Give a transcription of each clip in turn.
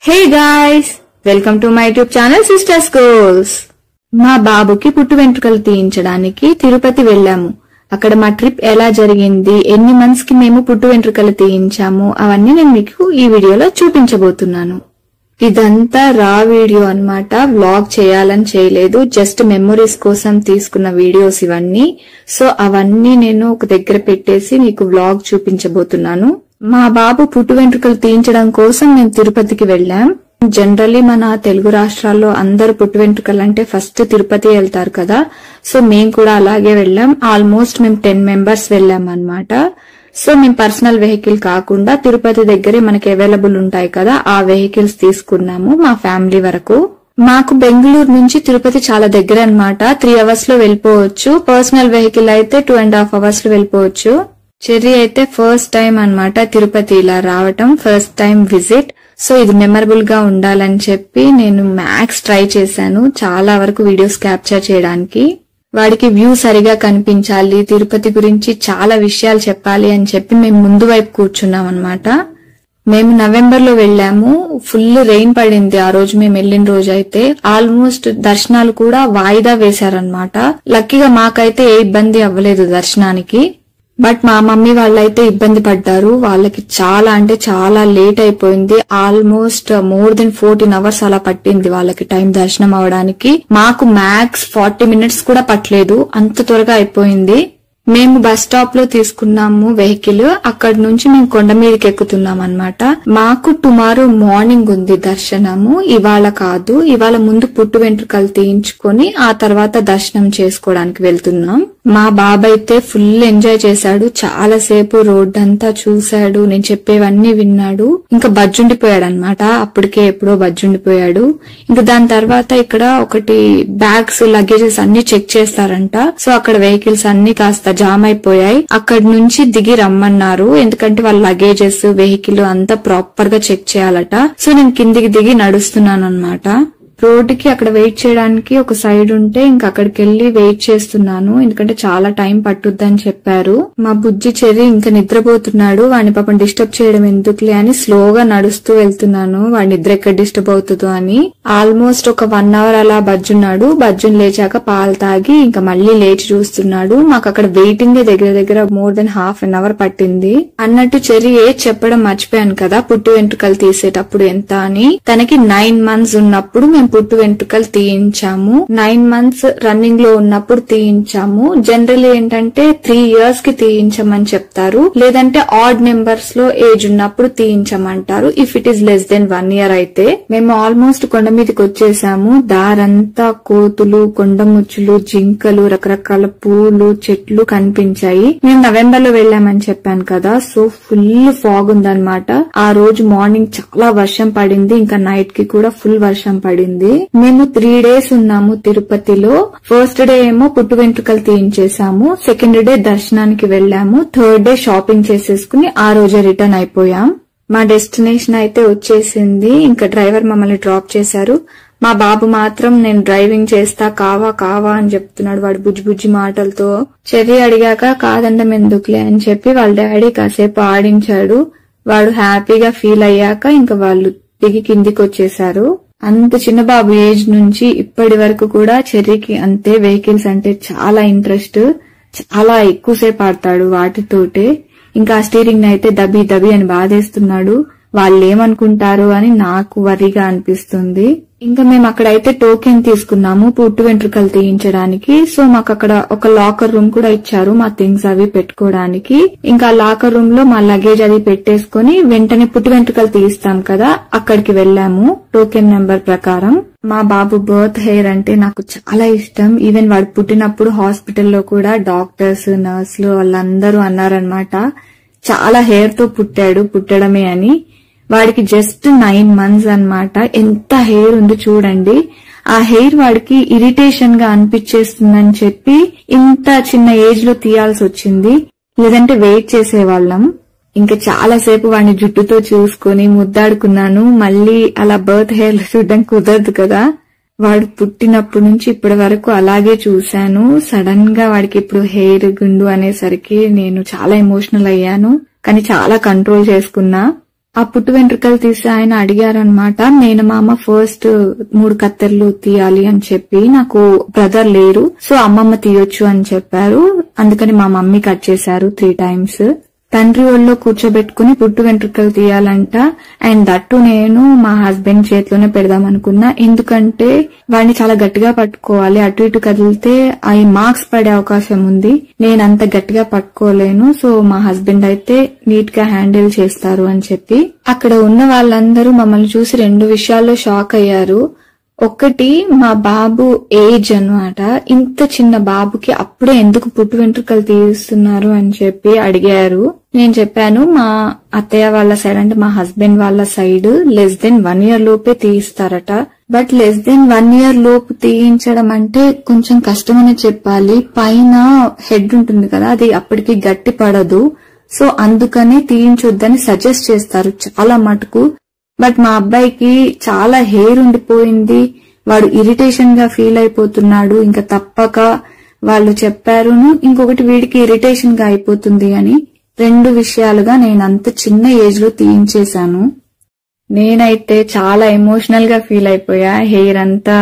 Hey guys, welcome to my YouTube channel Sisters Goals. మా బాబుకి పుట్టు వెంట్రుకలు తీయించడానికి తిరుపతి వెళ్ళాము. అక్కడ మా ట్రిప్ ఎలా జరిగింది, ఎన్ని మంత్స్ కి మేము పుట్టు వెంట్రుకలు తీయించాము అవన్నీ నేను మీకు ఈ వీడియోలో చూపించబోతున్నాను. ఇదంతా రా వీడియో అన్నమాట. వ్లాగ్ చేయాలని చేయలేదు, జస్ట్ మెమరీస్ కోసం తీసుకున్న వీడియోస్ ఇవన్నీ. సో అవన్నీ నేను ఒక దగ్గర పెట్టేసి మీకు వ్లాగ్ చూపించబోతున్నాను. మా బాబు పుట్టు వెంట్రుకలు తీయించడం కోసం మేము తిరుపతికి వెళ్ళాం. జనరల్లీ మన తెలుగు రాష్ట్రాల్లో అందరు పుట్టు వెంట్రుకలు అంటే ఫస్ట్ తిరుపతి వెళ్తారు కదా. సో మేము కూడా అలాగే వెళ్ళాం. ఆల్మోస్ట్ మేము 10 మెంబర్స్ వెళ్ళాం అన్నమాట. సో మేము పర్సనల్ వెహికల్ కాకుండా తిరుపతి దగ్గరే మనకి అవైలబుల్ ఉంటాయి కదా, ఆ వెహికల్స్ తీసుకున్నాము మా ఫ్యామిలీ వరకు. మాకు బెంగళూరు నుంచి తిరుపతి చాలా దగ్గర అన్నమాట. 3 అవర్స్ లో వెళ్ళిపోవచ్చు. పర్సనల్ వెహికల్ అయితే 2.5 అవర్స్ లో వెళ్ళిపోవచ్చు. చెర్రీ అయితే ఫస్ట్ టైం అన్నమాట తిరుపతి ఇలా రావటం, ఫస్ట్ టైం విజిట్. సో ఇది మెమరబుల్ గా ఉండాలని చెప్పి నేను మ్యాక్స్ ట్రై చేశాను చాలా వరకు వీడియోస్ క్యాప్చర్ చేయడానికి. వాడికి వ్యూ సరిగా కనిపించాలి, తిరుపతి గురించి చాలా విషయాలు చెప్పాలి అని చెప్పి మేము ముందు వైపు కూర్చున్నాం అన్నమాట. మేము నవంబర్ లో వెళ్ళాము. ఫుల్ రెయిన్ పడింది ఆ రోజు మేము వెళ్లిన రోజు అయితే. ఆల్మోస్ట్ దర్శనాలు కూడా వాయిదా వేశారన్నమాట. లక్కీగా మాకైతే ఏ ఇబ్బంది అవ్వలేదు దర్శనానికి. బట్ మా మమ్మీ వాళ్ళైతే ఇబ్బంది పడ్డారు. వాళ్ళకి చాలా అంటే చాలా లేట్ అయిపోయింది. ఆల్మోస్ట్ మోర్ దెన్ 14 అవర్స్ అలా పట్టింది వాళ్ళకి టైం దర్శనం అవడానికి. మాకు మ్యాక్స్ 40 మినిట్స్ కూడా పట్టలేదు, అంత త్వరగా అయిపోయింది. మేము బస్ స్టాప్ లో తీసుకున్నాము వెహికల్. అక్కడి నుంచి మేము కొండ మీదకి ఎక్కుతున్నాం అన్నమాట. మాకు టుమారో మార్నింగ్ ఉంది దర్శనము, ఇవాళ కాదు. ఇవాళ ముందు పుట్టు వెంట్రుకలు తీయించుకొని ఆ తర్వాత దర్శనం చేసుకోవడానికి వెళ్తున్నాం. మా బాబాయ్ అయితే ఫుల్ ఎంజాయ్ చేశాడు. చాలా సేపు రోడ్ అంతా చూశాడు, నేను చెప్పేవన్నీ విన్నాడు. ఇంకా బజ్జుండిపోయాడు అన్నమాట. అప్పటికే ఎప్పుడో బజ్జుండిపోయాడు. ఇంకా దాని తర్వాత ఇక్కడ ఒకటి బ్యాగ్స్ లగేజెస్ అన్ని చెక్ చేస్తారంట. సో అక్కడ వెహికల్స్ అన్ని కాస్త జామ్ అయిపోయాయి. అక్కడి నుంచి దిగి రమ్మన్నారు, ఎందుకంటే వాళ్ళ లగేజెస్ వెహికల్ అంతా ప్రాపర్ గా చెక్ చేయాలట. సో నేను కిందికి దిగి నడుస్తున్నాను అన్నమాట. రోడ్డుకి అక్కడ వెయిట్ చేయడానికి ఒక సైడ్ ఉంటే ఇంకా అక్కడికి వెళ్లి వెయిట్ చేస్తున్నాను, ఎందుకంటే చాలా టైం పట్టుద్దని చెప్పారు. మా బుజ్జి చెర్రీ ఇంకా నిద్రపోతున్నాడు. వాడిని పాపం డిస్టర్బ్ చేయడం ఎందుకులే అని స్లోగా నడుస్తూ వెళ్తున్నాను, వాడి నిద్ర ఎక్కడ డిస్టర్బ్ అవుతుందో అని. ఆల్మోస్ట్ ఒక 1 అవర్ అలా బజ్జున్నాడు. బజ్జుని లేచాక పాలు తాగి ఇంకా మళ్లీ లేచి చూస్తున్నాడు. మాకు అక్కడ వెయిటింగ్ దగ్గర more than half an hour పట్టింది. అన్నట్టు చెర్రీ చెప్పడం మర్చిపోయాను కదా, పుట్టు వెంట్రుకలు తీసేటప్పుడు ఎంత అని. తనకి 9 మంత్స్ ఉన్నప్పుడు మేము పుట్టు వెంట్రుకలు తీయించాము. 9 మంత్స్ రన్నింగ్ లో ఉన్నప్పుడు తీయించాము. జనరల్ ఏంటంటే 3 ఇయర్స్ కి తీయించమని చెప్తారు, లేదంటే ఆడ్ నెంబర్స్ లో ఏజ్ ఉన్నప్పుడు తీయించమంటారు. If it is less then 1 year అయితే. మేము ఆల్మోస్ట్ కొండ మీదకి వచ్చేసాము. దారంతా కోతులు, కొండముచ్చులు, జింకలు, రకరకాల పూలు, చెట్లు కనిపించాయి. మేము నవంబర్ లో వెళ్ళామని చెప్పాను కదా, సో ఫుల్ ఫాగ్ ఉందన్నమాట. ఆ రోజు మార్నింగ్ చాలా వర్షం పడింది, ఇంకా నైట్ కి కూడా ఫుల్ వర్షం పడింది. మేము 3 డేస్ ఉన్నాము తిరుపతిలో. ఫస్ట్ డే ఏమో పుట్టు వెంట్రుకలు తీయించేసాము, సెకండ్ డే దర్శనానికి వెళ్ళాము, థర్డ్ డే షాపింగ్ చేసేసుకుని ఆ రోజే రిటర్న్ అయిపోయాం. మా డెస్టినేషన్ అయితే వచ్చేసింది. ఇంకా డ్రైవర్ మమ్మల్ని డ్రాప్ చేశారు. మా బాబు మాత్రం నేను డ్రైవింగ్ చేస్తా, కావా అని చెప్తున్నాడు వాడు బుజ్జి బుజ్జి మాటలతో. చెర్రీ అడిగాక కాదండం ఎందుకులే అని చెప్పి వాళ్ళ డాడీ కాసేపు ఆడించాడు. వాడు హ్యాపీగా ఫీల్ అయ్యాక ఇంకా వాళ్ళు దిగి కిందికి వచ్చేసారు. అంత చిన్న బాబు ఏజ్ నుంచి ఇప్పటి వరకు కూడా చెర్రీకి అంతే వెహికల్స్ అంటే చాలా ఇంట్రెస్ట్. చాలా ఎక్కువసేపు ఆడతాడు వాటితోటే. ఇంకా స్టీరింగ్ అయితే దబి అని బాధేస్తున్నాడు. వాళ్ళు ఏమనుకుంటారు అని నాకు వరిగా అనిపిస్తుంది. ఇంకా మేము అక్కడైతే టోకెన్ తీసుకున్నాము పుట్టు వెంట్రుకలు తీయించడానికి. సో మాకు అక్కడ ఒక లాకర్ రూమ్ కూడా ఇచ్చారు మా థింగ్స్ అవి పెట్టుకోవడానికి. ఇంకా లాకర్ రూమ్ లో మా లగేజ్ అది పెట్టేసుకుని వెంటనే పుట్టు వెంట్రుకలు తీయిస్తాం కదా, అక్కడికి వెళ్ళాము టోకెన్ నెంబర్ ప్రకారం. మా బాబు బర్త్ హెయిర్ అంటే నాకు చాలా ఇష్టం. ఈవెన్ వాడు పుట్టినప్పుడు హాస్పిటల్లో కూడా డాక్టర్స్, నర్సులు వాళ్ళందరూ అన్నారనమాట చాలా హెయిర్ తో పుట్టడమే అని. వాడికి జస్ట్ 9 మంత్స్ అన్నమాట. ఎంత హెయిర్ ఉంది చూడండి. ఆ హెయిర్ వాడికి ఇరిటేషన్ గా అనిపించేస్తుందని చెప్పి ఇంత చిన్న ఏజ్ లో తీయాల్సి వచ్చింది, లేదంటే వెయిట్ చేసేవాళ్ళం. ఇంకా చాలా సేపు వాడిని జుట్టుతో చూసుకుని ముద్దాడుకున్నాను. మళ్ళీ అలా బర్త్ హెయిర్ చూడడం కుదరదు కదా. వాడు పుట్టినప్పటి నుంచి ఇప్పటి వరకు అలాగే చూశాను. సడన్ గా వాడికి ఇప్పుడు హెయిర్ గుండు అనేసరికి నేను చాలా ఎమోషనల్ అయ్యాను, కానీ చాలా కంట్రోల్ చేసుకున్నా. ఆ పుట్టు వెంట్రుకలు తీసి ఆయన అడిగారనమాట. నేను మామ ఫస్ట్ 3 కత్తెరలు తీయాలి అని చెప్పి, నాకు బ్రదర్ లేరు, సో అమ్మమ్మ తీయొచ్చు అని చెప్పారు. అందుకని మా మమ్మీ కట్ చేశారు 3 times. తండ్రి ఒళ్ళో కూర్చోబెట్టుకుని పుట్టు వెంట్రుకలు తీయాలంట. అండ్ దట్టు నేను మా హస్బెండ్ చేతిలోనే పెడదాం అనుకున్నా, ఎందుకంటే వాడిని చాలా గట్టిగా పట్టుకోవాలి. అటు ఇటు కదిలితే అవి మార్క్స్ పడే అవకాశం ఉంది. నేను అంత గట్టిగా పట్టుకోలేను, సో మా హస్బెండ్ అయితే నీట్ గా హ్యాండిల్ చేస్తారు అని చెప్పి. అక్కడ ఉన్న వాళ్ళందరూ మమ్మల్ని చూసి 2 విషయాల్లో షాక్ అయ్యారు. ఒకటి, మా బాబు ఏజ్ అన్నమాట. ఇంత చిన్న బాబుకి అప్పుడే ఎందుకు పుట్టు వెంట్రుకలు తీస్తున్నారు అని చెప్పి అడిగారు. నేను చెప్పాను, మా అత్తయ్య వాళ్ళ సైడ్, అంటే మా హస్బెండ్ వాళ్ళ సైడ్ less than 1 year లోపే తీయిస్తారట. బట్ less than 1 year లోపు తీయించడం అంటే కొంచెం కష్టమనే చెప్పాలి. పైన హెడ్ ఉంటుంది కదా, అది అప్పటికి గట్టి పడదు. సో అందుకని తీయించొద్దని సజెస్ట్ చేస్తారు చాలా మటుకు. బట్ మా అబ్బాయికి చాలా హెయిర్ ఉండిపోయింది, వాడు ఇరిటేషన్ గా ఫీల్ అయిపోతున్నాడు. ఇంకా తప్పక వాళ్ళు చెప్పారు. ఇంకొకటి, వీడికి ఇరిటేషన్ గా అయిపోతుంది అని. 2 విషయాలుగా నేను అంత చిన్న ఏజ్ లో తీయించేశాను. నేనైతే చాలా ఎమోషనల్ గా ఫీల్ అయిపోయా. హెయిర్ అంతా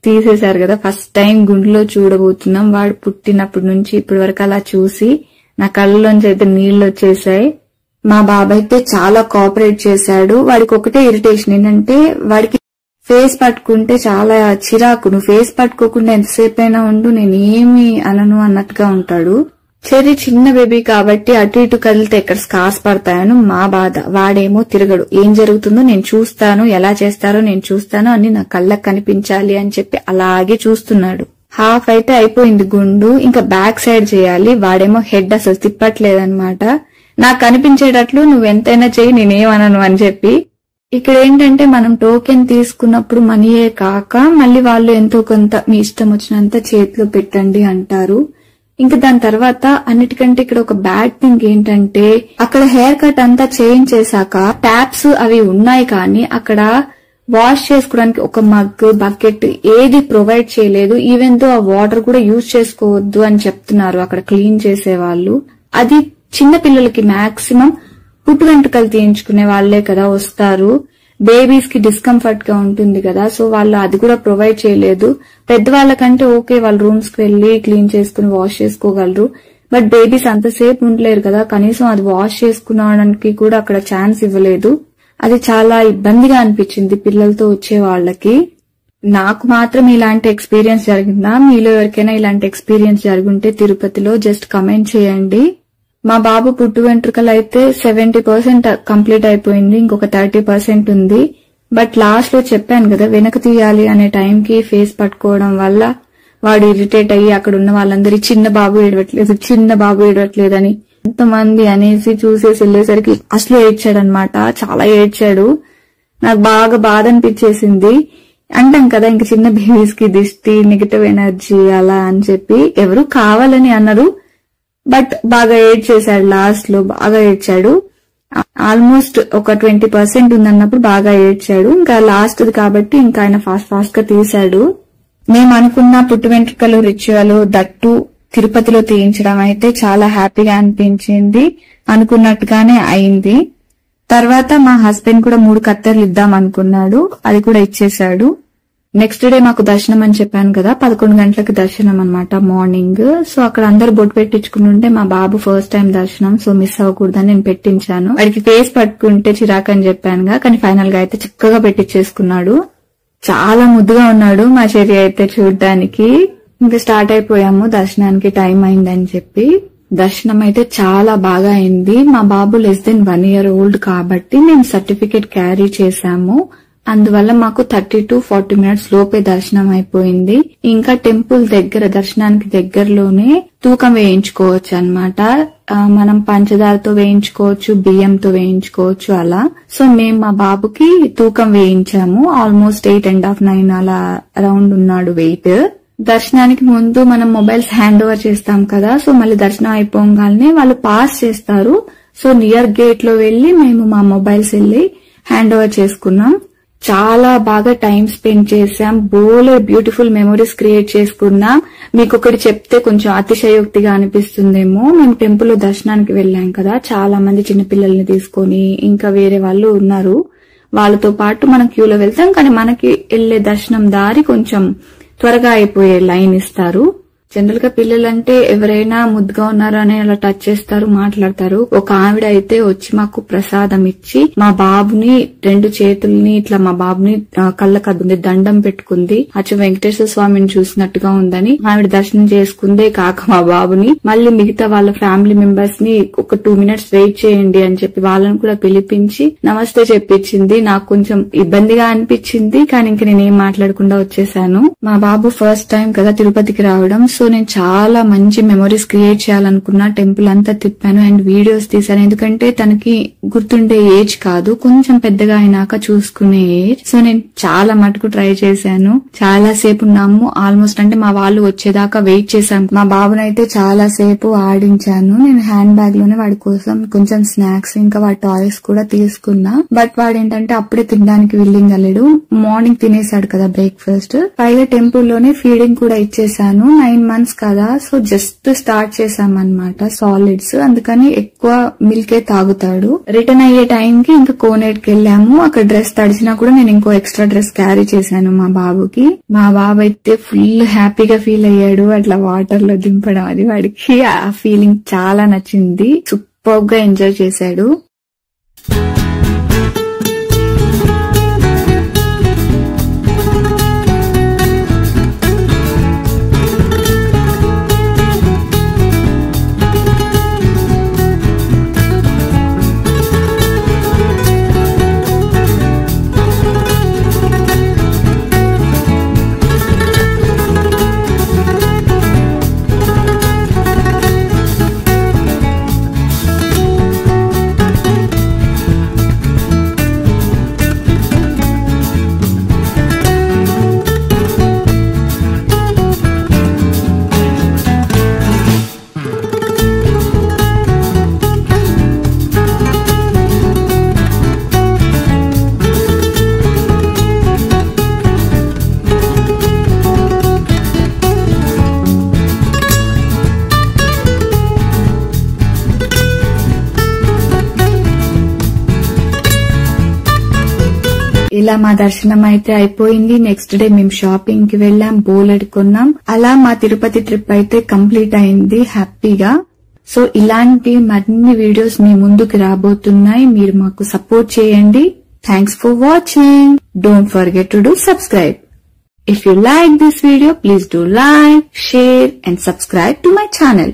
తీసేశారు కదా, ఫస్ట్ టైం గుండెలో చూడబోతున్నాం. వాడు పుట్టినప్పటి నుంచి ఇప్పటి వరకు అలా చూసి నా కళ్ళలోంచి అయితే నీళ్లు వచ్చేసాయి. మా బాబాయ్ అయితే చాలా కోఆపరేట్ చేశాడు. వాడికి ఒకటే ఇరిటేషన్ ఏంటంటే, వాడికి ఫేస్ పట్టుకుంటే చాలా చిరాకు. నువ్వు ఫేస్ పట్టుకోకుండా ఎంతసేపు అయినా ఉండు, నేనేమి అనను అన్నట్టుగా ఉంటాడు. చెర్రీ చిన్న బేబీ కాబట్టి అటు ఇటు కదిలితే ఎక్కడ స్కార్స్ పడతాయను మా బాధ. వాడేమో తిరగడు, ఏం జరుగుతుందో నేను చూస్తాను, ఎలా చేస్తారో నేను చూస్తాను అని నా కళ్ళకు కనిపించాలి అని చెప్పి అలాగే చూస్తున్నాడు. హాఫ్ అయితే అయిపోయింది గుండు, ఇంకా బ్యాక్ సైడ్ చేయాలి. వాడేమో హెడ్ అసలు తిప్పట్లేదన్నమాట. నాకు కనిపించేటట్లు నువ్వెంతైనా చెయ్యి, నేనేమనను అని చెప్పి. ఇక్కడ ఏంటంటే, మనం టోకెన్ తీసుకున్నప్పుడు మనీయే కాక మళ్ళీ వాళ్ళు ఎంతో కొంత మీ ఇష్టం వచ్చినంత చేతిలో పెట్టండి అంటారు. ఇంకా దాని తర్వాత అన్నిటికంటే ఇక్కడ ఒక బ్యాడ్ థింగ్ ఏంటంటే, అక్కడ హెయిర్ కట్ అంతా చేంజ్ చేశాక ట్యాప్స్ అవి ఉన్నాయి, కానీ అక్కడ వాష్ చేసుకోవడానికి ఒక మగ్, బకెట్ ఏది ప్రొవైడ్ చేయలేదు. ఈవెన్ తో ఆ వాటర్ కూడా యూజ్ చేసుకోవద్దు అని చెప్తున్నారు అక్కడ క్లీన్ చేసే వాళ్ళు. అది చిన్న పిల్లలకి మాక్సిమం పుట్టు వెంట్రుకలు తీయించుకునే వాళ్లే కదా వస్తారు. బేబీస్ కి డిస్కంఫర్ట్ గా ఉంటుంది కదా, సో వాళ్ళు అది కూడా ప్రొవైడ్ చేయలేదు. పెద్దవాళ్ళకంటే ఓకే, వాళ్ళు రూమ్స్ కి వెళ్లి క్లీన్ చేసుకుని వాష్ చేసుకోగలరు. బట్ బేబీస్ అంతసేపు ఉండలేరు కదా, కనీసం అది వాష్ చేసుకునడానికి కూడా అక్కడ ఛాన్స్ ఇవ్వలేదు. అది చాలా ఇబ్బందిగా అనిపించింది పిల్లలతో వచ్చే వాళ్ళకి. నాకు మాత్రం ఇలాంటి ఎక్స్పీరియన్స్ జరిగిందా? మీలో ఎవరికైనా ఇలాంటి ఎక్స్పీరియన్స్ జరుగుంటే తిరుపతిలో జస్ట్ కమెంట్ చేయండి. మా బాబు పుట్టు వెంట్రుకలు అయితే 70% కంప్లీట్ అయిపోయింది, ఇంకొక 30% ఉంది. బట్ లాస్ట్ లో చెప్పాను కదా, వెనక తీయాలి అనే టైంకి ఫేస్ పట్టుకోవడం వల్ల వాడు ఇరిటేట్ అయ్యి అక్కడ ఉన్న వాళ్ళందరి చిన్న బాబు ఏడవట్లేదని ఎంతమంది అనేసి చూసేసి వెళ్లేసరికి అసలు ఏడ్చాడనమాట. చాలా ఏడ్చాడు. నాకు బాగా బాధ అనిపించేసింది. అంటాం కదా, ఇంక చిన్న బేబీస్ కి దిష్టి, నెగటివ్ ఎనర్జీ అలా అని చెప్పి. ఎవరు కావాలని అన్నారు, బట్ బాగా ఏడ్చేశాడు. లాస్ట్ లో బాగా ఏడ్చాడు. ఆల్మోస్ట్ ఒక 20% ఉందన్నప్పుడు బాగా ఏడ్చాడు. ఇంకా లాస్ట్ కాబట్టి ఇంకా ఆయన ఫాస్ట్ గా తీశాడు. మేము అనుకున్న పుట్టు వెంట్రుకలు రిచువల్ దట్టు తిరుపతిలో తీయించడం అయితే చాలా హ్యాపీగా అనిపించింది. అనుకున్నట్టుగానే అయింది. తర్వాత మా హస్బెండ్ కూడా 3 కత్తెరలు ఇద్దాం అనుకున్నాడు, అది కూడా ఇచ్చేశాడు. నెక్స్ట్ డే మాకు దర్శనం అని చెప్పాను కదా, 11 గంటలకు దర్శనం అన్నమాట మార్నింగ్. సో అక్కడ అందరు బొట్టు పెట్టించుకుని ఉంటే మా బాబు ఫస్ట్ టైం దర్శనం, సో మిస్ అవ్వకూడదని నేను పెట్టించాను. వాడికి ఫేస్ పట్టుకుంటే చిరాకు అని చెప్పానుగా, కానీ ఫైనల్ గా అయితే చక్కగా పెట్టించేసుకున్నాడు. చాలా ముద్దుగా ఉన్నాడు మా చెర్రీ అయితే చూడ్డానికి. ఇంకా స్టార్ట్ అయిపోయాము దర్శనానికి, టైం అయిందని చెప్పి. దర్శనం అయితే చాలా బాగా అయింది. మా బాబు less than 1 year old కాబట్టి మేము సర్టిఫికేట్ క్యారీ చేశాము. అందువల్ల మాకు 30 to 40 minutes లోపే దర్శనం అయిపోయింది. ఇంకా టెంపుల్ దగ్గర, దర్శనానికి దగ్గరలోనే తూకం వేయించుకోవచ్చు అన్నమాట. మనం పంచదారతో వేయించుకోవచ్చు, బియ్యంతో వేయించుకోవచ్చు అలా. సో మేము మా బాబుకి తూకం వేయించాము. ఆల్మోస్ట్ 8.5, 9 అలా అరౌండ్ ఉన్నాడు వెయిట్. దర్శనానికి ముందు మనం మొబైల్స్ హ్యాండ్ ఓవర్ చేస్తాం కదా, సో మళ్ళీ దర్శనం అయిపోగానే వాళ్ళు పాస్ చేస్తారు. సో నియర్ గేట్ లో వెళ్లి మేము మా మొబైల్స్ వెళ్లి హ్యాండ్ ఓవర్ చేసుకున్నాం. చాలా బాగా టైం స్పెండ్ చేశాం. బోలే బ్యూటిఫుల్ మెమరీస్ క్రియేట్ చేసుకున్నాం. మీకు ఒకటి చెప్తే కొంచెం అతిశయోక్తిగా అనిపిస్తుందేమో. మేము టెంపుల్ లో దర్శనానికి వెళ్ళాం కదా, చాలా మంది చిన్నపిల్లల్ని తీసుకొని ఇంకా వేరే వాళ్ళు ఉన్నారు. వాళ్ళతో పాటు మనం క్యూలో వెళ్తాం, కానీ మనకి వెళ్లే దర్శనం దారి కొంచెం త్వరగా అయిపోయే లైన్ ఇస్తారు. జనరల్ గా పిల్లలంటే ఎవరైనా ముద్దుగా ఉన్నారు అని అలా టచ్ చేస్తారు, మాట్లాడతారు. ఒక ఆవిడ అయితే వచ్చి మాకు ప్రసాదం ఇచ్చి మా బాబుని 2 చేతుల్ని ఇట్లా మా బాబుని కళ్ళకద్దుంది, దండం పెట్టుకుంది. అచ్చు వెంకటేశ్వర స్వామిని చూసినట్టుగా ఉందని ఆవిడ దర్శనం చేసుకుందే కాక మా బాబుని మళ్ళీ మిగతా వాళ్ళ ఫ్యామిలీ మెంబర్స్ ని ఒక 2 మినిట్స్ వెయిట్ చేయండి అని చెప్పి వాళ్ళని కూడా పిలిపించి నమస్తే చెప్పించింది. నాకు కొంచెం ఇబ్బందిగా అనిపించింది, కానీ ఇంక నేనేం మాట్లాడకుండా వచ్చేసాను. మా బాబు ఫస్ట్ టైం కదా తిరుపతికి రావడం, సో నేను చాలా మంచి మెమరీస్ క్రియేట్ చేయాలనుకున్నా. టెంపుల్ అంతా తిప్పాను అండ్ వీడియోస్ తీశాను, ఎందుకంటే తనకి గుర్తుండే ఏజ్ కాదు, కొంచెం పెద్దగా అయినాక చూసుకునే ఏజ్. సో నేను చాలా మటుకు ట్రై చేశాను. చాలా సేపు ఉన్నాము, ఆల్మోస్ట్ అంటే మా వాళ్ళు వచ్చేదాకా వెయిట్ చేశాం. మా బాబునైతే చాలా సేపు ఆడించాను. నేను హ్యాండ్ బ్యాగ్ లోనే వాడి కోసం కొంచెం స్నాక్స్ ఇంకా వాడి టాయ్స్ కూడా తీసుకున్నా. బట్ వాడేంటంటే అప్పుడే తినడానికి విల్లింగ్ అల్లేడు. మార్నింగ్ తినేసాడు కదా బ్రేక్ఫాస్ట్. పైగా టెంపుల్ లోనే ఫీడింగ్ కూడా ఇచ్చేసాను. 9 months కదా, సో జస్ట్ స్టార్ట్ చేసామన్నమాట సాలిడ్స్, అందుకని ఎక్కువ మిల్కే తాగుతాడు. రిటర్న్ అయ్యే టైం కి ఇంకా కోనేట్ కి వెళ్ళాము. అక్కడ డ్రెస్ తడిచినా కూడా నేను ఇంకో ఎక్స్ట్రా డ్రెస్ క్యారీ చేశాను మా బాబుకి. మా బాబు అయితే ఫుల్ హ్యాపీగా ఫీల్ అయ్యాడు అట్లా వాటర్ లో దింపడం. అది వాడికి ఆ ఫీలింగ్ చాలా నచ్చింది. సూపర్ గా ఎంజాయ్ చేశాడు. ఇలా మా దర్శనం అయితే అయిపోయింది. నెక్స్ట్ డే మేము షాపింగ్ కి వెళ్ళాం, బోలెడ్ కొన్నాం. అలా మా తిరుపతి ట్రిప్ అయితే కంప్లీట్ అయింది హ్యాపీగా. సో ఇలాంటి మరిన్ని వీడియోస్ మీ ముందుకు రాబోతున్నాయి. మీరు మాకు సపోర్ట్ చేయండి. Thanks for watching. Don't forget to do subscribe. If you like this video, please do like, share and subscribe to my channel.